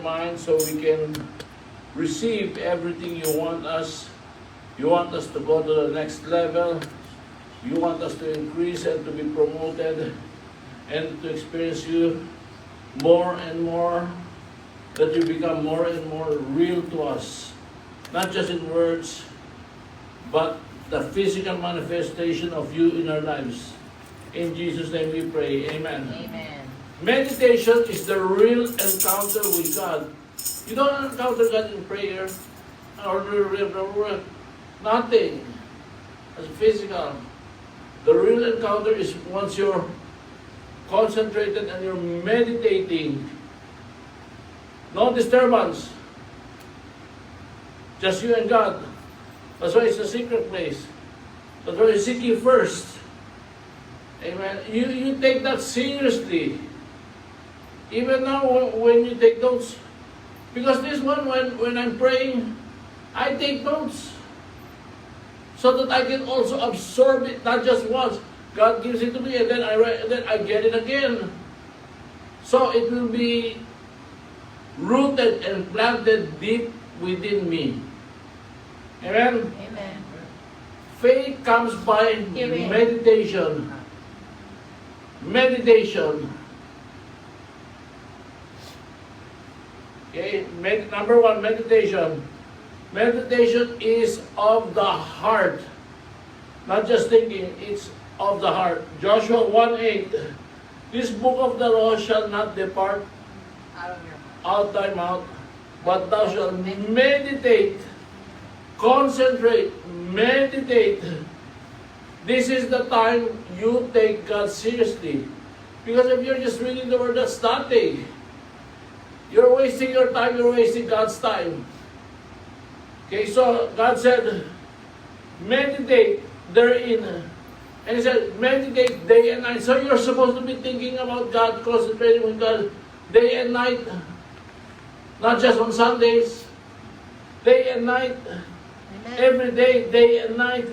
mind so we can receive everything you want us. You want us to go to the next level. You want us to increase and to be promoted and to experience you more and more, that you become more and more real to us. Not just in words, but the physical manifestation of you in our lives. In Jesus' name we pray. Amen. Amen. Meditation is the real encounter with God. You don't encounter God in prayer or nothing as physical. The real encounter is once you're concentrated and you're meditating. No disturbance. Just you and God. That's why it's a secret place. That's why you seek you first. Amen. You take that seriously. Even now when you take notes. Because this one, when I'm praying, I take notes. So that I can also absorb it, not just once. God gives it to me and then I write, and then I get it again. So it will be rooted and planted deep within me. Amen? Amen. Faith comes by Hearing. meditation. Meditation. Okay, number one, meditation. Meditation is of the heart. Not just thinking, it's of the heart. Joshua 1:8. This book of the law shall not depart Out of your mouth. out thy mouth, but thou shalt meditate, concentrate, meditate. This is the time you take God seriously. Because if you're just reading the word, that's nothing. You're wasting your time, you're wasting God's time. Okay, so God said, meditate therein. And He said, meditate day and night. So you're supposed to be thinking about God, concentrating with God day and night. Not just on Sundays. Day and night. Amen. Every day, day and night.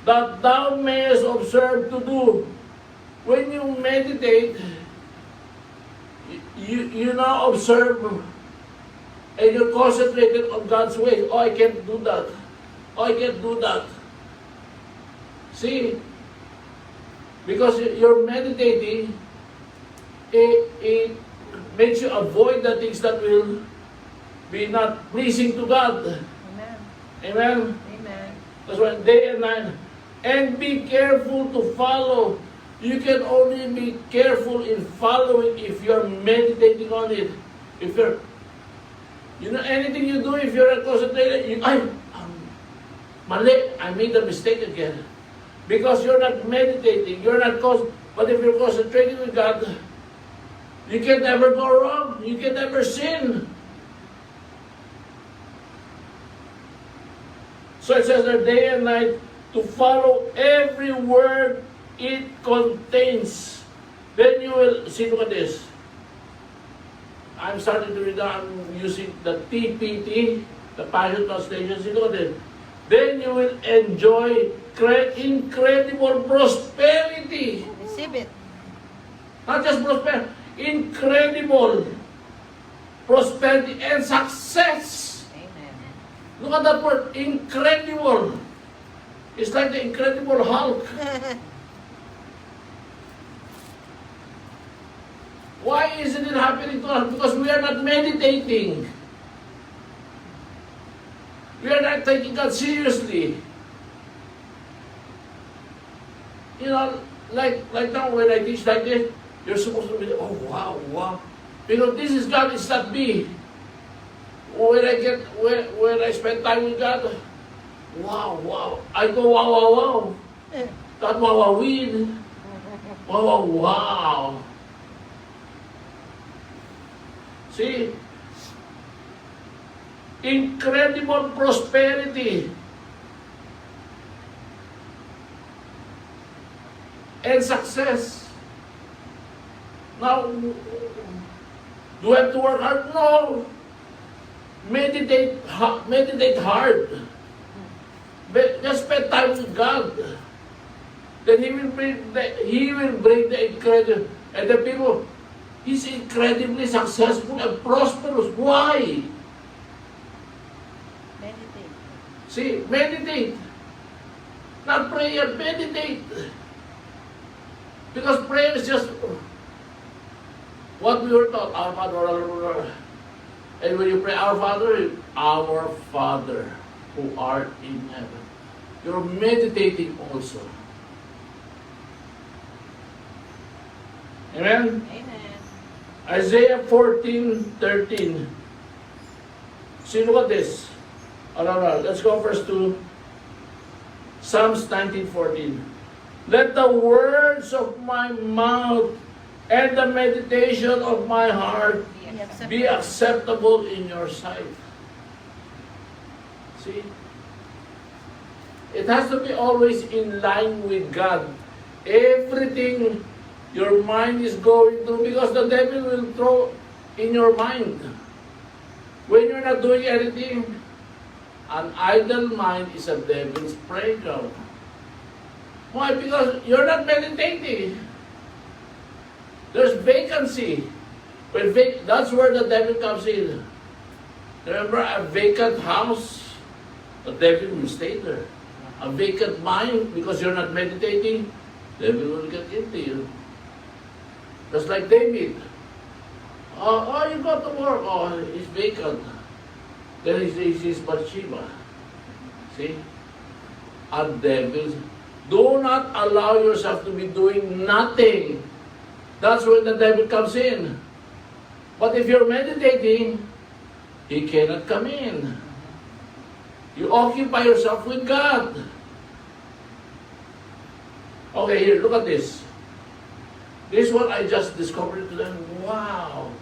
That thou mayest observe to do. When you meditate, you now observe and you're concentrated on God's way. Oh, I can't do that. Oh, I can't do that. See? Because you're meditating, it makes you avoid the things that will be not pleasing to God. Amen. Amen? Amen. That's why day and night. And be careful to follow. You can only be careful in following if you're meditating on it. If you're, anything you do, if you're not concentrated, mali, I made a mistake again. Because you're not meditating, but if you're concentrating with God, you can never go wrong. You can never sin. So it says that day and night to follow every word it contains. Then you will, see, look at this. I'm starting to read that. I'm using the TPT, the Passion Translation. See, look at this. Then you will enjoy incredible prosperity. Receive it. Not just prosperity, incredible prosperity and success. Amen. Look at that word, incredible. It's like the Incredible Hulk. Why isn't it happening to us? Because we are not meditating. We are not taking God seriously. Like now when I teach like this, you're supposed to be, oh wow, wow. This is God, it's not me. When I spend time with God, wow, wow. I go, wow, wow, wow. That wawawin. Wow, wow, wow. See? Incredible prosperity and success. Now, do I have to work hard? No. Meditate hard. Just spend time with God. Then He will bring the incredible. And the people, He's incredibly successful and prosperous. Why? Meditate. See, meditate. Not prayer, meditate. Because prayer is just what we were taught. Our Father, and when you pray, Our Father who art in heaven. You're meditating also. Amen? Amen. Isaiah 14:13. See, look at this. No. Let's go first to Psalms 19:14. Let the words of my mouth and the meditation of my heart be acceptable in your sight. See? It has to be always in line with God. Everything your mind is going through, because the devil will throw in your mind. When you're not doing anything, an idle mind is a devil's playground. Why? Because you're not meditating. There's vacancy. That's where the devil comes in. Remember, a vacant house, the devil will stay there. A vacant mind, because you're not meditating, the devil will get into you. Just like David. You got to work. It's vacant. Then he sees Bathsheba. See? A devil. Do not allow yourself to be doing nothing. That's when the devil comes in. But if you're meditating, he cannot come in. You occupy yourself with God. Okay, here, look at this. This one I just discovered today. Wow.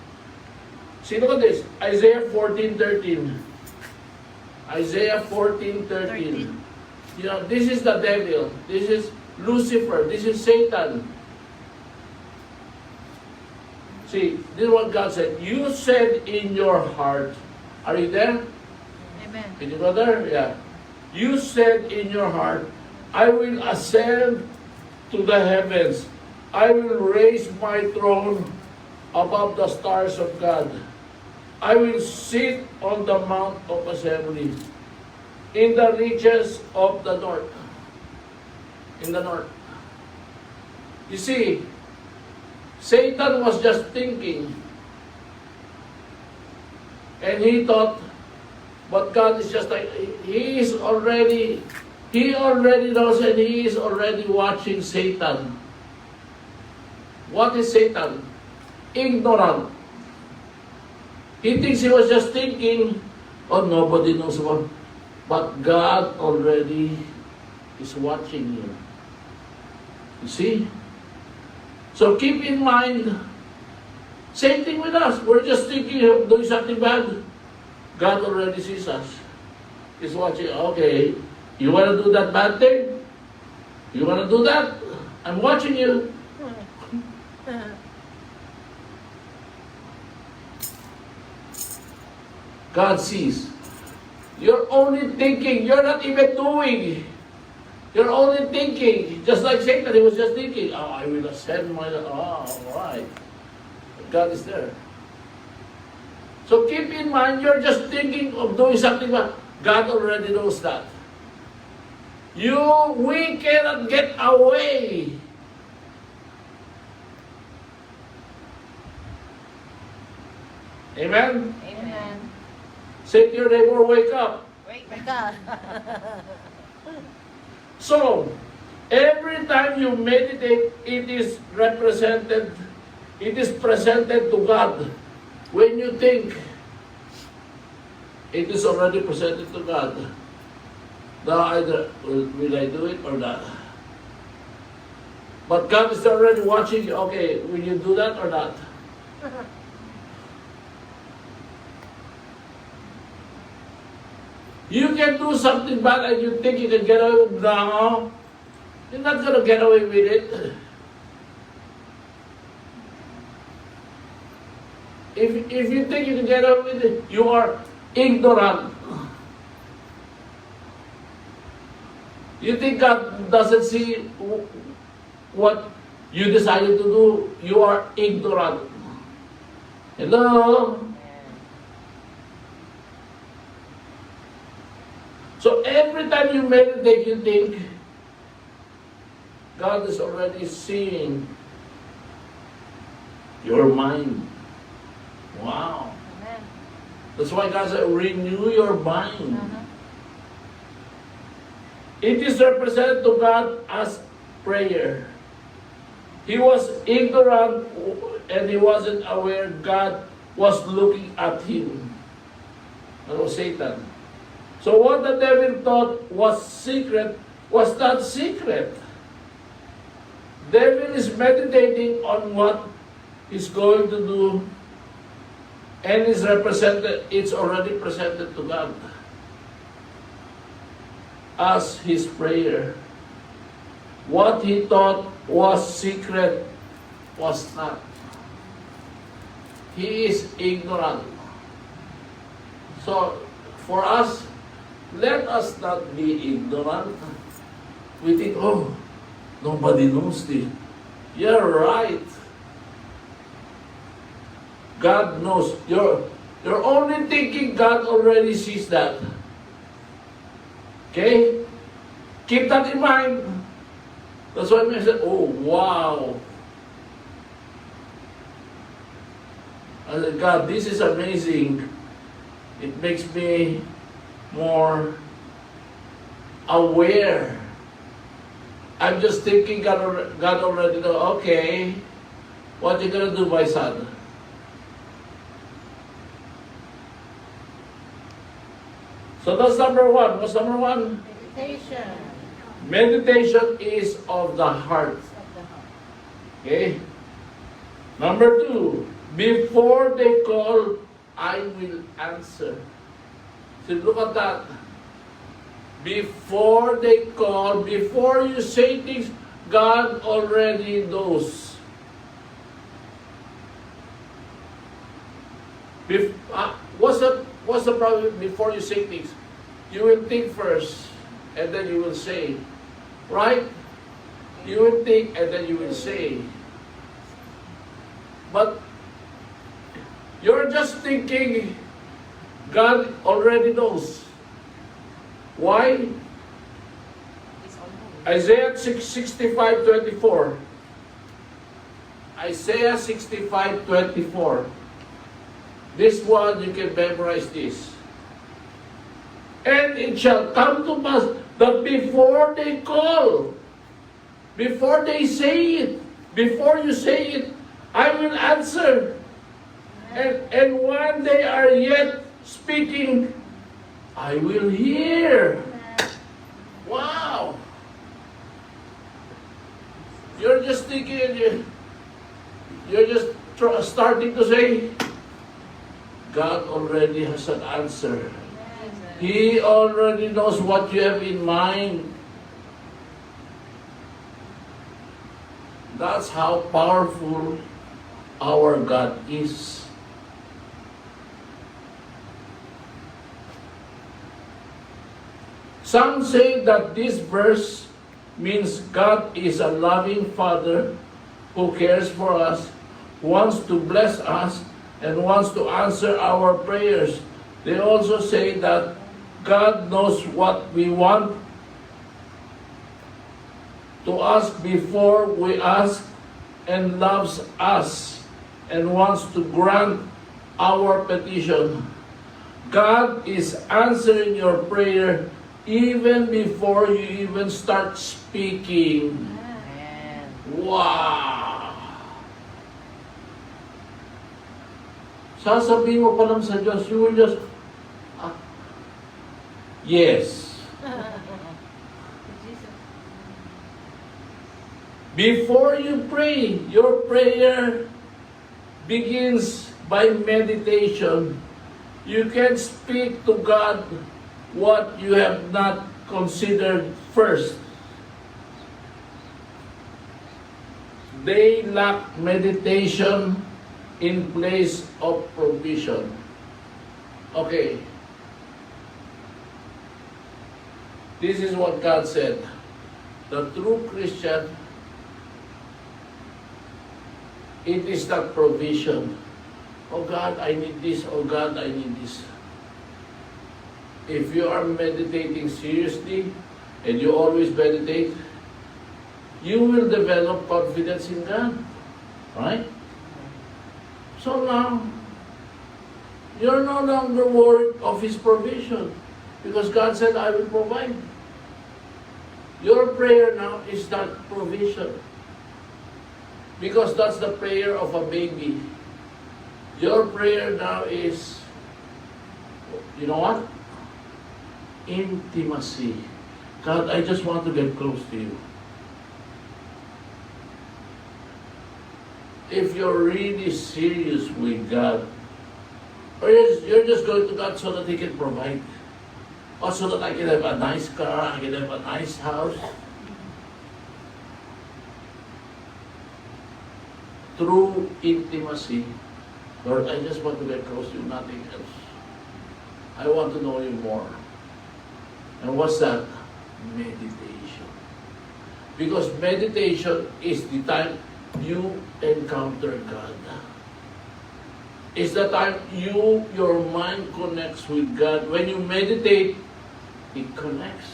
See, look at this. Isaiah 14:13. Isaiah 14:13. You know, this is the devil. This is Lucifer. This is Satan. See, this is what God said. You said in your heart. Are you there? Amen. Can you go there? Yeah. You said in your heart, I will ascend to the heavens. I will raise my throne above the stars of God. I will sit on the mount of assembly in the reaches of the north. In the north. You see, Satan was just thinking, and he thought, but God is just like, he already knows, and he is already watching Satan. What is Satan? Ignorant. He thinks he was just thinking, nobody knows what. But God already is watching you. You see? So keep in mind, same thing with us. We're just thinking of doing something bad. God already sees us. He's watching. Okay, you want to do that bad thing? You want to do that? I'm watching you. God sees. You're only thinking. You're not even doing. You're only thinking. Just like Satan, he was just thinking, I will ascend my... all right. God is there. So keep in mind, you're just thinking of doing something, but God already knows that. We cannot get away. Amen? Amen. Say to your neighbor, wake up. Wake up. So, every time you meditate, it is presented to God. When you think, it is already presented to God. Now either, will I do it or not? But God is already watching you. Okay, will you do that or not? You can do something bad and you think you can get away with it. No, you're not going to get away with it. If you think you can get away with it, you are ignorant. You think God doesn't see what you decided to do? You are ignorant. Hello? So every time you meditate, you think, God is already seeing your mind. Wow. Amen. That's why God said, renew your mind. Uh-huh. It is represented to God as prayer. He was ignorant and he wasn't aware God was looking at him. That was Satan. So what the devil thought was secret was not secret. Devil is meditating on what he's going to do, and it's already presented to God as his prayer. What he thought was secret was not. He is ignorant. So, for us, let us not be ignorant. We think, oh, nobody knows this. You're right. God knows. You're only thinking God already sees that. Okay? Keep that in mind. That's why I said, oh, wow. I said, God, this is amazing. It makes me more aware. I'm just thinking God already knows, okay, what you gonna do, my son? So that's number one. What's number one? Meditation. Meditation is of the heart. Of the heart. Okay? Number two, before they call, I will answer. So look at that. Before they call, before you say things, God already knows. What's the problem before you say things? You will think first, and then you will say. Right? You will think, and then you will say. But you're just thinking, God already knows. Why? Isaiah 65:24. Isaiah 65:24. This one, you can memorize this. And it shall come to pass that before they call, before they say it, before you say it, I will answer. And when they are yet speaking, I will hear. Wow! You're just thinking, you're just starting to say, God already has an answer. He already knows what you have in mind. That's how powerful our God is. Some say that this verse means God is a loving Father who cares for us, wants to bless us, and wants to answer our prayers. They also say that God knows what we want to ask before we ask, and loves us and wants to grant our petition. God is answering your prayer even before you even start speaking. Amen. Wow! Sasabihin mo pa lang sa Diyos, you will just, yes. Jesus. Before you pray, your prayer begins by meditation. You can speak to God what you have not considered first. They lack meditation in place of provision. Okay. This is what God said. The true Christian, it is not provision. Oh God, I need this. Oh God, I need this. If you are meditating seriously, and you always meditate, you will develop confidence in God. Right? So now, you're no longer worried of His provision. Because God said, I will provide. Your prayer now is not provision. Because that's the prayer of a baby. Your prayer now is, you know what? Intimacy. God, I just want to get close to you. If you're really serious with God, or you're just going to God so that He can provide, or so that I can have a nice car, I can have a nice house, through intimacy, Lord, I just want to get close to you, nothing else. I want to know you more. And what's that? Meditation. Because meditation is the time you encounter God. It's the time your mind connects with God. When you meditate, it connects.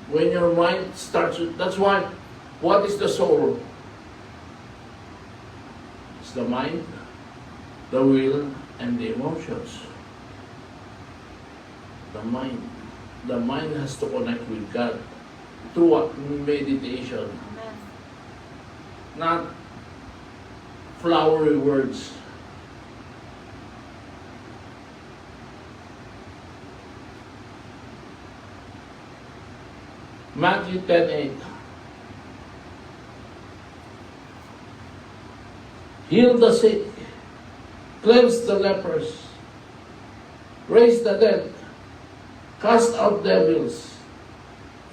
When your mind starts with, that's why, what is the soul? It's the mind, the will, and the emotions. The mind. The mind has to connect with God through what? Meditation. Amen. Not flowery words. Matthew 10:8. Heal the sick, cleanse the lepers, raise the dead, cast out devils.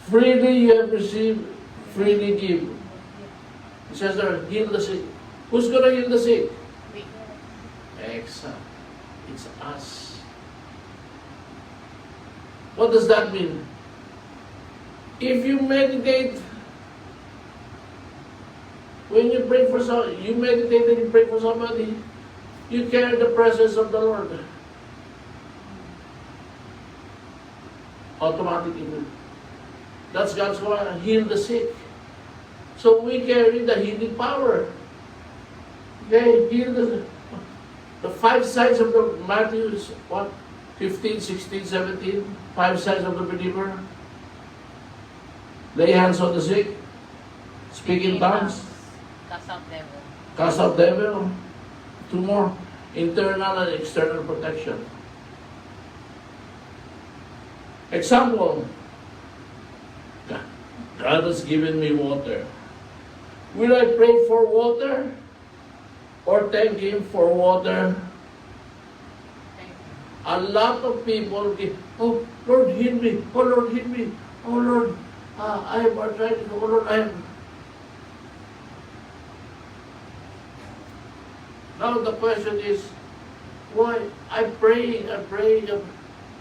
Freely you have received, freely give. It says there, heal the sick. Who's going to heal the sick? We. Exactly. It's us. What does that mean? If you meditate, when you pray for somebody, you meditate and you pray for somebody, you carry the presence of the Lord. Automatically. That's God's word, heal the sick. So we carry the healing power. Okay, heal the 5 signs of the Matthew, what? 15, 16, 17, 5 signs of the believer. Lay hands on the sick, speak in tongues, Cast out devil. cast out devil. 2 more, internal and external protection. Example, God has given me water. Will I pray for water or thank Him for water? Thank you. A lot of people give, oh Lord, heal me. Oh Lord, heal me. Oh Lord, I have arthritis. Oh Lord, I have. Now the question is, why? I'm praying.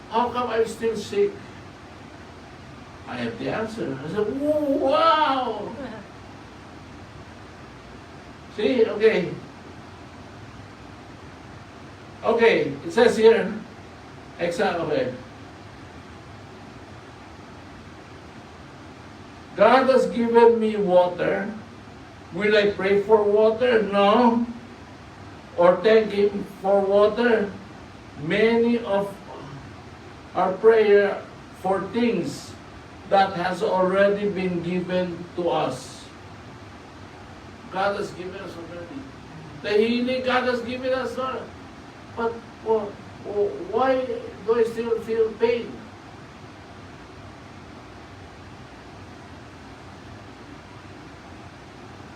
How come I'm still sick? I have the answer. I said, "Whoa, wow." See, okay. Okay, it says here, okay. God has given me water. Will I pray for water? No. Or thank Him for water? Many of our prayer for things that has already been given to us. God has given us already. The healing God has given us. But why do I still feel pain?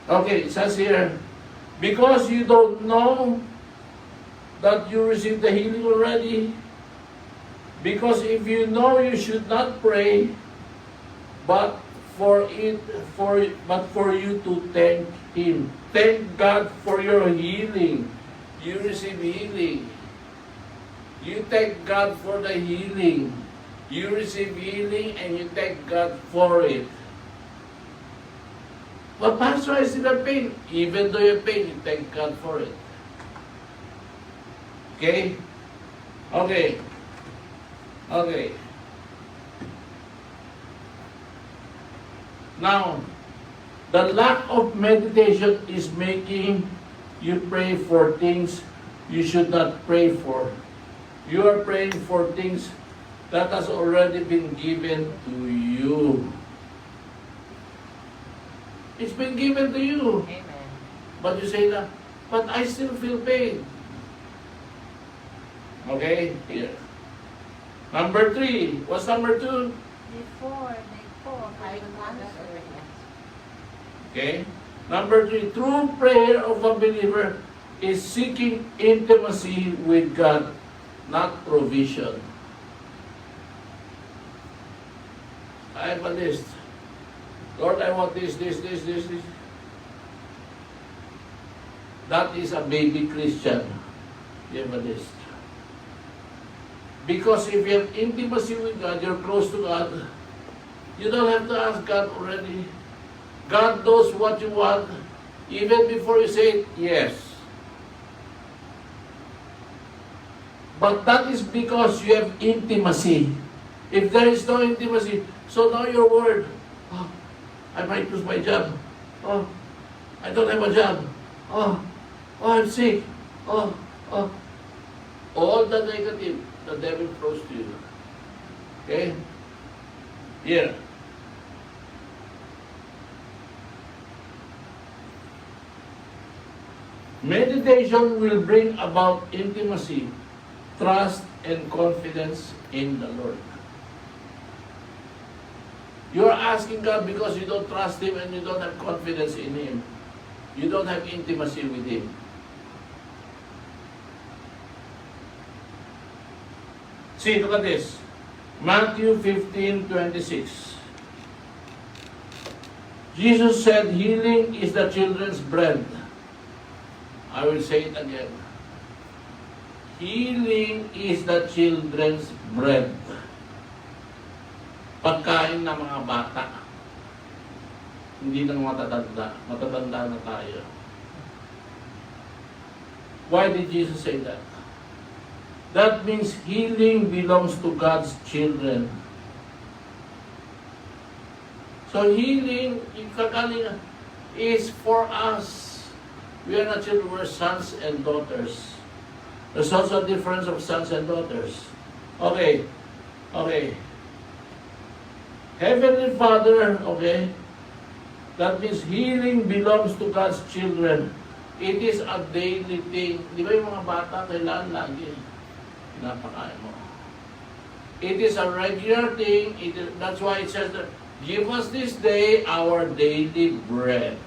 Okay, it says here, because you don't know that you received the healing already. Because if you know, you should not pray, but for you to thank Him. Thank God for your healing. You receive healing. You thank God for the healing. You receive healing and you thank God for it. But Pastor, I still have pain. Even though you have pain, you thank God for it. Okay? Okay. Okay. Now, the lack of meditation is making you pray for things you should not pray for. You are praying for things that has already been given to you. It's been given to you. Amen. But you say that, but I still feel pain. Okay, here. Number 3. What's number 2? Before they fall, I I will will answer. answer. Okay. Number 3. True prayer of a believer is seeking intimacy with God, not provision. I have a list. Lord, I want this. That is a baby Christian. You have a list. Because if you have intimacy with God, you're close to God, you don't have to ask God already. God knows what you want, even before you say it, yes. But that is because you have intimacy. If there is no intimacy, so now your word, oh, I might lose my job. Oh, I don't have a job. Oh, I'm sick. Oh. All the negative, the devil throws to you. Okay? Here. Meditation will bring about intimacy, trust, and confidence in the Lord. You are asking God because you don't trust Him and you don't have confidence in Him. You don't have intimacy with Him. See, look at this. Matthew 15:26. Jesus said, healing is the children's bread. I will say it again. Healing is the children's bread. Pagkain ng mga bata. Hindi ng matatanda. Matatanda na tayo. Why did Jesus say that? That means healing belongs to God's children. So healing, is for us. We are not children, we're sons and daughters. There's also a difference of sons and daughters. Okay. Heavenly Father, okay, that means healing belongs to God's children. It is a daily thing. Di ba yung mga bata kailangan lagi pinapakain mo? It is a regular thing. That's why it says that, give us this day our daily bread.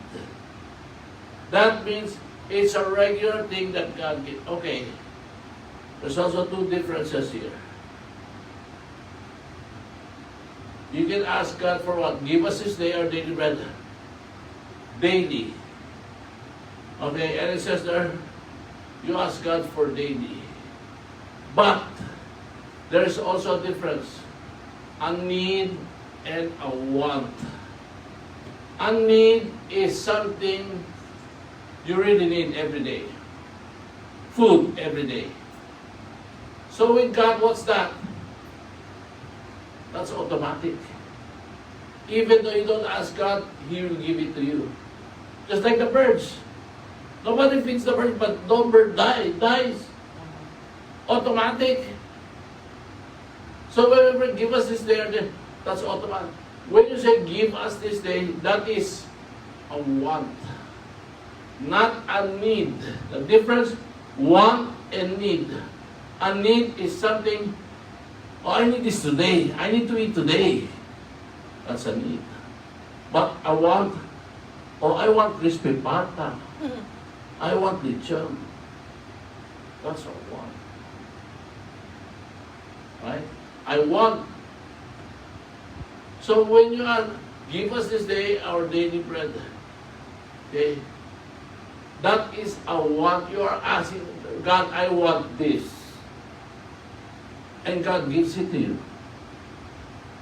That means it's a regular thing that God gives. Okay. There's also two differences here. You can ask God for what? Give us this day our daily bread. Daily. Okay, and it says there, you ask God for daily. But, there's also a difference. A need and a want. A need is something you really need every day. Food every day. So with God, what's that? That's automatic. Even though you don't ask God, He will give it to you. Just like the birds. Nobody feeds the bird, but no bird dies. Automatic. So whenever give us this day or day, that's automatic. When you say give us this day, that is a want. Not a need. The difference, want and need. A need is something, oh, I need this today. I need to eat today. That's a need. But I want, I want crispy pata. I want lechon. That's a want. Right? I want. So when you are, give us this day our daily bread. Okay? That is a want. You are asking, God, I want this. And God gives it to you.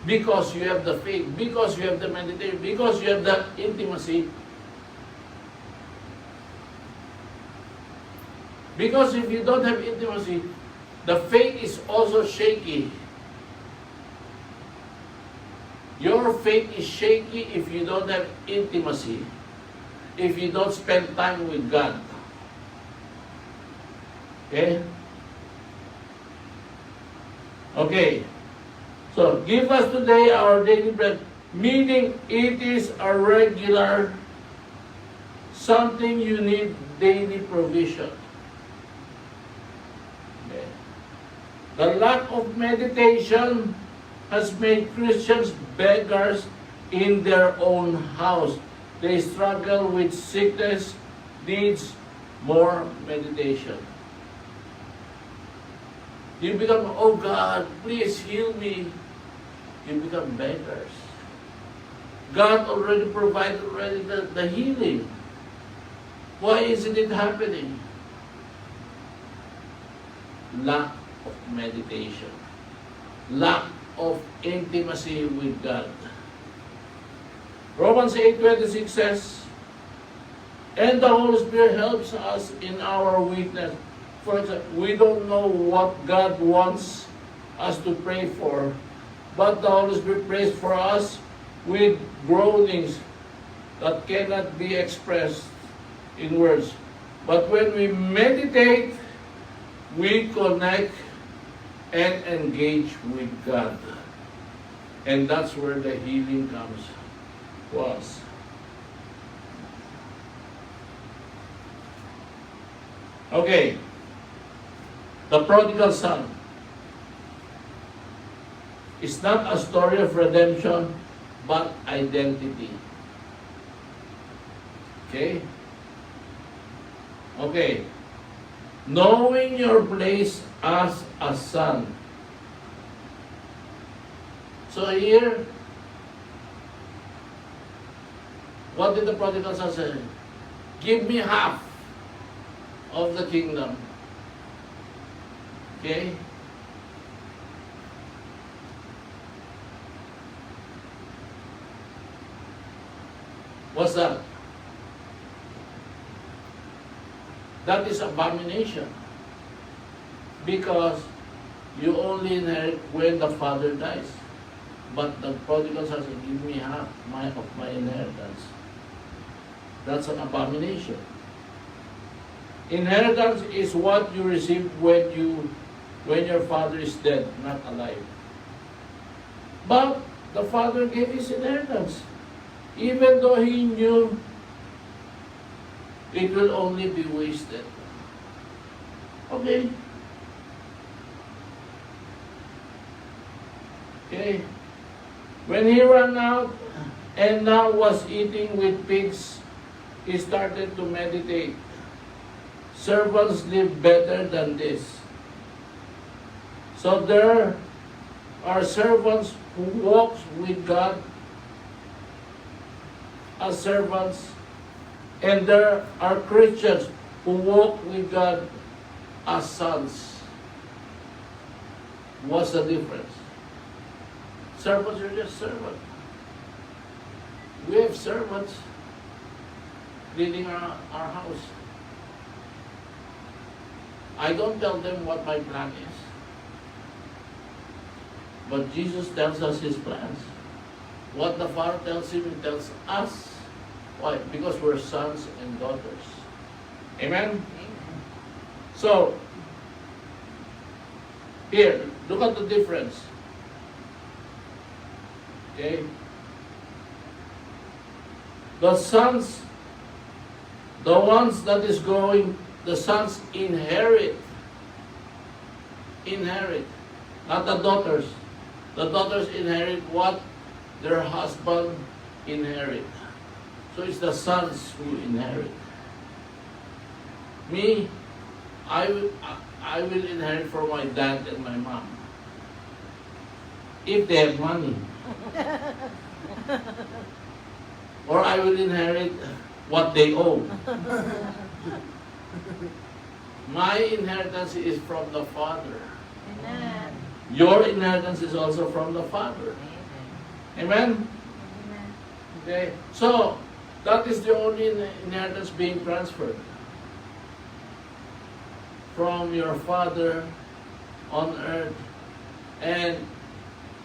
Because you have the faith, because you have the meditation, because you have the intimacy Because if you don't have intimacy, the faith is also shaky. Your faith is shaky if you don't have intimacy, if you don't spend time with God. Okay? Okay. So, give us today our daily bread, meaning it is a regular, something you need daily provision. Okay. The lack of meditation has made Christians beggars in their own house. They struggle with sickness, needs more meditation. You become, oh God, please heal me. You become beggars. God already provided the healing. Why isn't it happening? Lack of meditation. Lack of intimacy with God. Romans 8:26 says, and the Holy Spirit helps us in our weakness. For example, we don't know what God wants us to pray for, but the Holy Spirit prays for us with groanings that cannot be expressed in words. But when we meditate, we connect and engage with God. And that's where the healing comes to us. Okay. The prodigal son is not a story of redemption, but identity. Okay? Okay. Knowing your place as a son. So here, what did the prodigal son say? Give me half of the kingdom. Okay? What's that? That is abomination. Because you only inherit when the father dies. But the prodigal son said, give me half of my inheritance. That's an abomination. Inheritance is what you receive when your father is dead, not alive. But the father gave his inheritance, even though he knew it will only be wasted. Okay. Okay. When he ran out and now was eating with pigs, he started to meditate. Servants live better than this. So there are servants who walk with God as servants, and there are Christians who walk with God as sons. What's the difference? Servants are just servants. We have servants leading our house. I don't tell them what my plan is. But Jesus tells us His plans. What the Father tells Him, He tells us. Why? Because we're sons and daughters. Amen? Amen. So, here, look at the difference. Okay? The sons, the ones that is going, the sons inherit. Inherit. Not the daughters. The daughters inherit what their husband inherit. So it's the sons who inherit. Me, I will inherit from my dad and my mom. If they have money. Or I will inherit what they owe. My inheritance is from the Father. Amen. Your inheritance is also from the Father. Amen? Amen. Okay. So, that is the only inheritance being transferred. from your Father on earth. And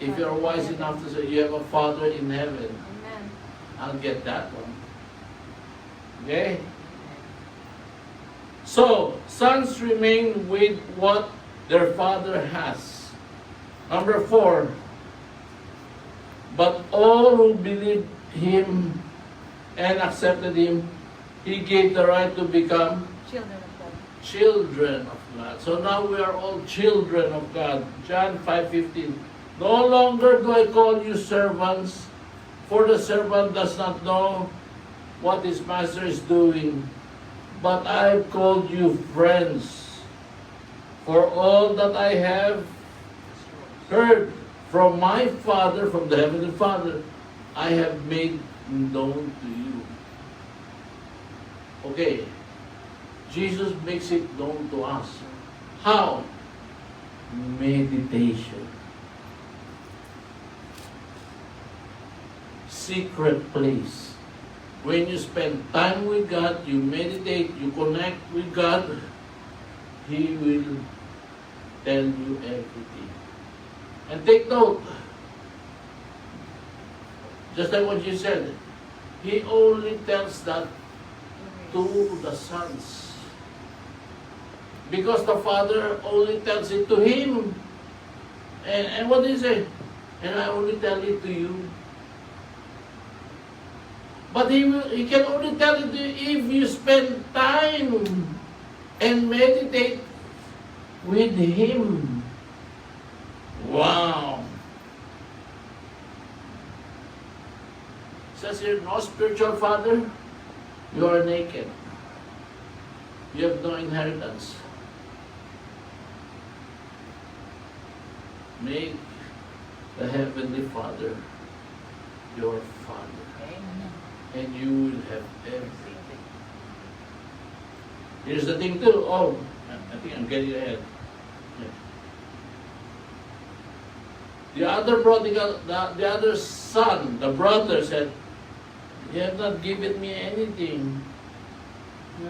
if you're wise enough to say you have a Father in heaven, Amen. I'll get that one. Okay? So, sons remain with what their father has. Number 4. But all who believed him and accepted him, he gave the right to become Children of God. children of God. So now we are all children of God. John 5:15. No longer do I call you servants, for the servant does not know what his master is doing. But I have called you friends, for all that I have heard from my Father, from the Heavenly Father, I have made known to you. Okay, Jesus makes it known to us. How? Meditation. Secret place. When you spend time with God, you meditate, you connect with God, He will tell you everything. And take note, just like what you said, He only tells that to the sons. Because the Father only tells it to Him. And what did He say? And I only tell it to you. But he can only tell it to you if you spend time and meditate with Him. Wow. It says here, no spiritual father, you are naked. You have no inheritance. Make the Heavenly Father your Father. Amen. And you will have everything. Here's the thing too. Oh, I think I'm getting ahead. Yeah. The other prodigal, the other son, the brother said, you have not given me anything.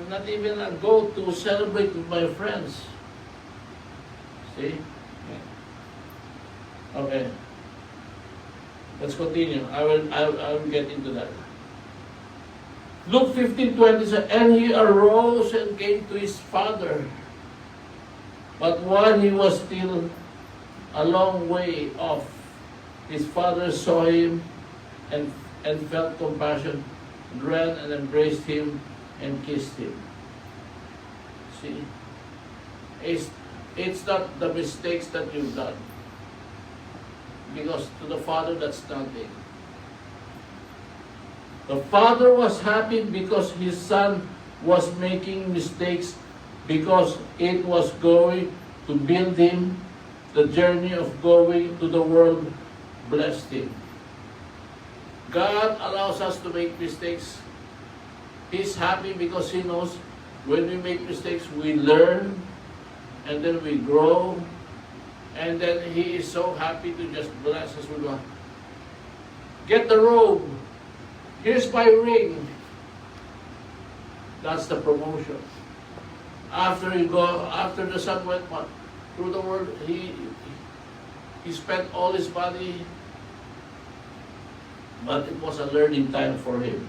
Not even a go to celebrate with my friends. See? Okay. Let's continue. I will get into that. Luke 15:20 says, and he arose and came to his father. But while he was still a long way off, his father saw him and felt compassion, and ran and embraced him and kissed him. See? It's not the mistakes that you've done. Because to the Father, that's nothing. The Father was happy because His Son was making mistakes, because it was going to build Him. The journey of going to the world blessed Him. God allows us to make mistakes. He's happy because He knows when we make mistakes, we learn, and then we grow, and then He is so happy to just bless us with one. Get the robe. Here's my ring. That's the promotion. After the son went through the world, he spent all his money, but it was a learning time for him.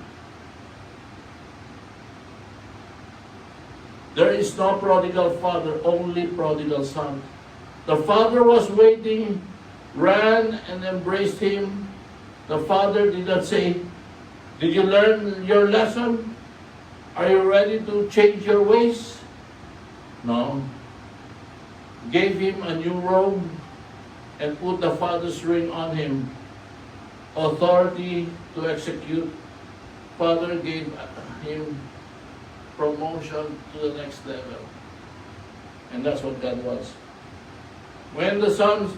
There is no prodigal father, only prodigal son. The father was waiting, ran and embraced him. The father did not say, did you learn your lesson? Are you ready to change your ways? No. Gave him a new robe and put the father's ring on him. Authority to execute. Father gave him promotion to the next level. And that's what God wants. When the son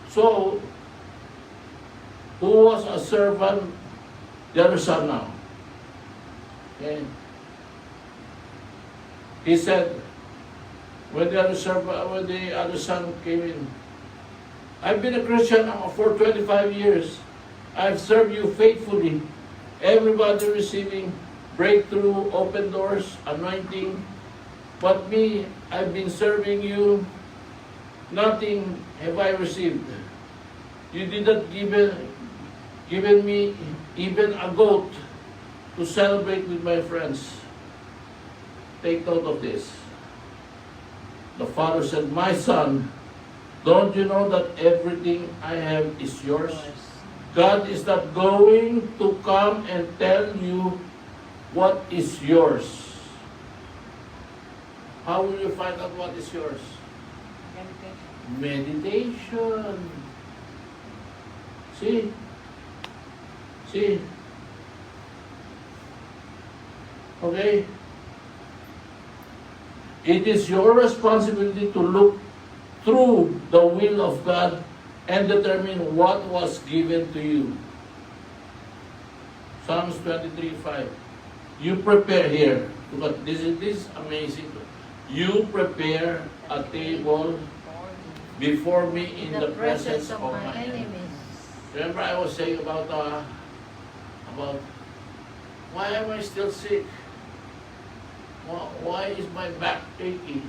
saw who was a servant, the other son now. Okay. He said, when the other son came in, I've been a Christian for 25 years. I've served you faithfully. Everybody receiving breakthrough, open doors, anointing. But me, I've been serving you. Nothing have I received. You did not given me even a goat to celebrate with my friends. Take note of this. The father said, my son, don't you know that everything I have is yours? God is not going to come and tell you what is yours. How will you find out what is yours? Meditation. See? See? Okay? It is your responsibility to look through the will of God and determine what was given to you. Psalms 23:5. You prepare here. Look at this is amazing. You prepare a table before me in the presence of my enemies. Remember I was saying about why am I still sick? Why is my back aching?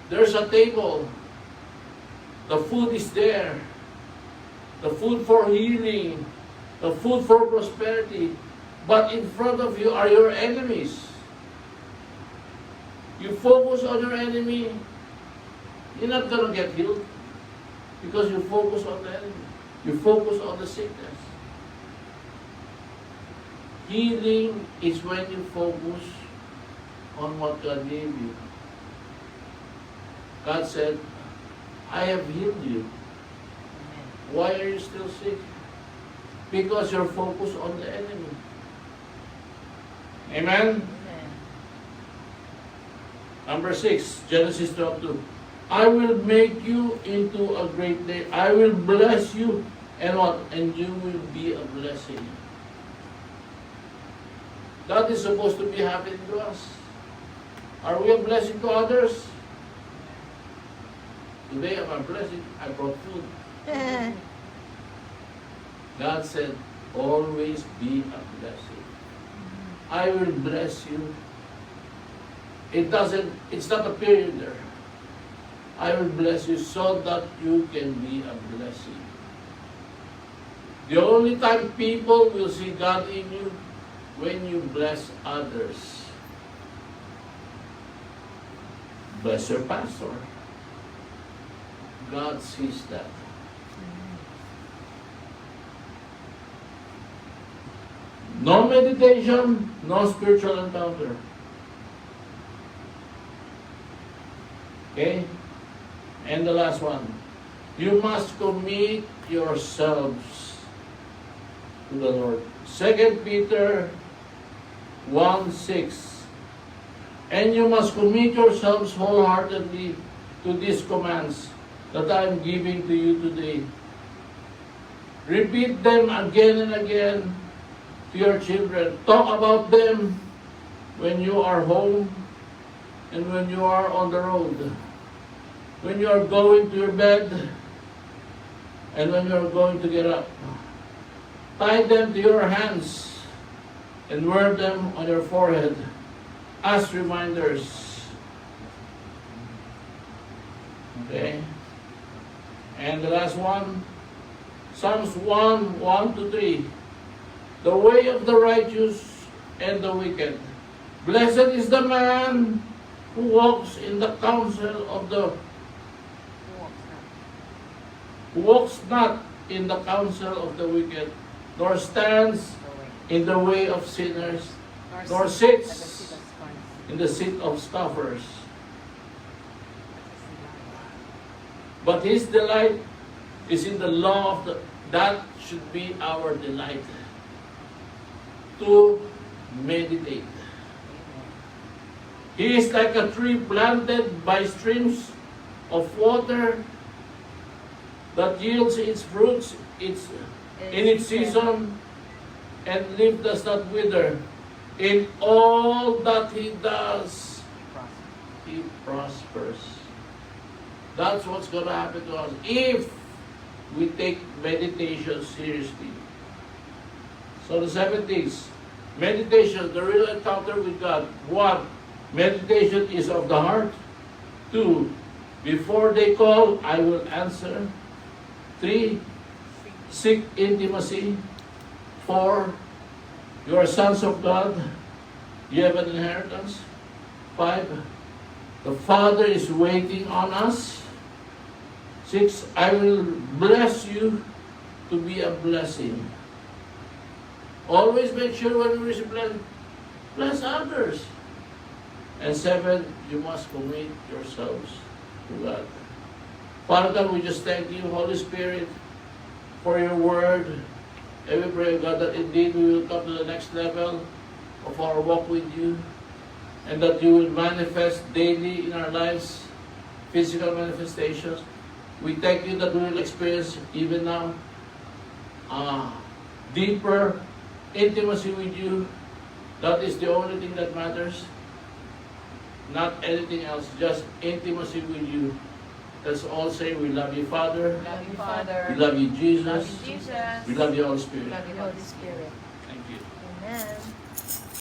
There's a table. The food is there. The food for healing. The food for prosperity. But in front of you are your enemies. You focus on your enemy, you're not going to get healed because you focus on the enemy. You focus on the sickness. Healing is when you focus on what God gave you. God said, I have healed you. Why are you still sick? Because you're focused on the enemy. Amen? Number 6, Genesis 12:2. I will make you into a great nation. I will bless you, and what? And you will be a blessing. That is supposed to be happening to us. Are we a blessing to others? Today I'm a blessing. I brought food. God said, always be a blessing. I will bless you. It's not a period there. I will bless you so that you can be a blessing. The only time people will see God in you when you bless others. Bless your pastor. God sees that. No meditation, no spiritual encounter. Okay? And the last one. You must commit yourselves to the Lord. 2 Peter 1:6. And you must commit yourselves wholeheartedly to these commands that I am giving to you today. Repeat them again and again to your children. Talk about them when you are home and when you are on the road. When you are going to your bed and when you are going to get up. Tie them to your hands and wear them on your forehead as reminders. Okay? And the last one, Psalms 1:1-3. The way of the righteous and the wicked. Blessed is the man who walks in the counsel of the who walks not in the counsel of the wicked, nor stands in the way of sinners, nor sits in the seat of scoffers. But his delight is in the law of that should be our delight. To meditate. He is like a tree planted by streams of water that yields its fruits in its season, and leaf does not wither. In all that he does, he prospers. That's what's going to happen to us if we take meditation seriously. So the 7 things. Meditation, the real encounter with God. 1. Meditation is of the heart. 2, before they call, I will answer. 3, seek intimacy. 4, you are sons of God. You have an inheritance. 5, the Father is waiting on us. 6, I will bless you to be a blessing. Always make sure when you receive blessing, bless others. And 7, you must commit yourselves to God. Father God, we just thank you, Holy Spirit, for your word. And we pray, God, that indeed we will come to the next level of our walk with you, and that you will manifest daily in our lives, physical manifestations. We thank you that we will experience even now deeper intimacy with you. That is the only thing that matters. Not anything else, just intimacy with you. Let's all say, we love you, Father. Love you, Father. We love you, Love Jesus. you, Jesus. We love you, Holy Spirit. Love you, Holy Spirit. Thank you. Amen.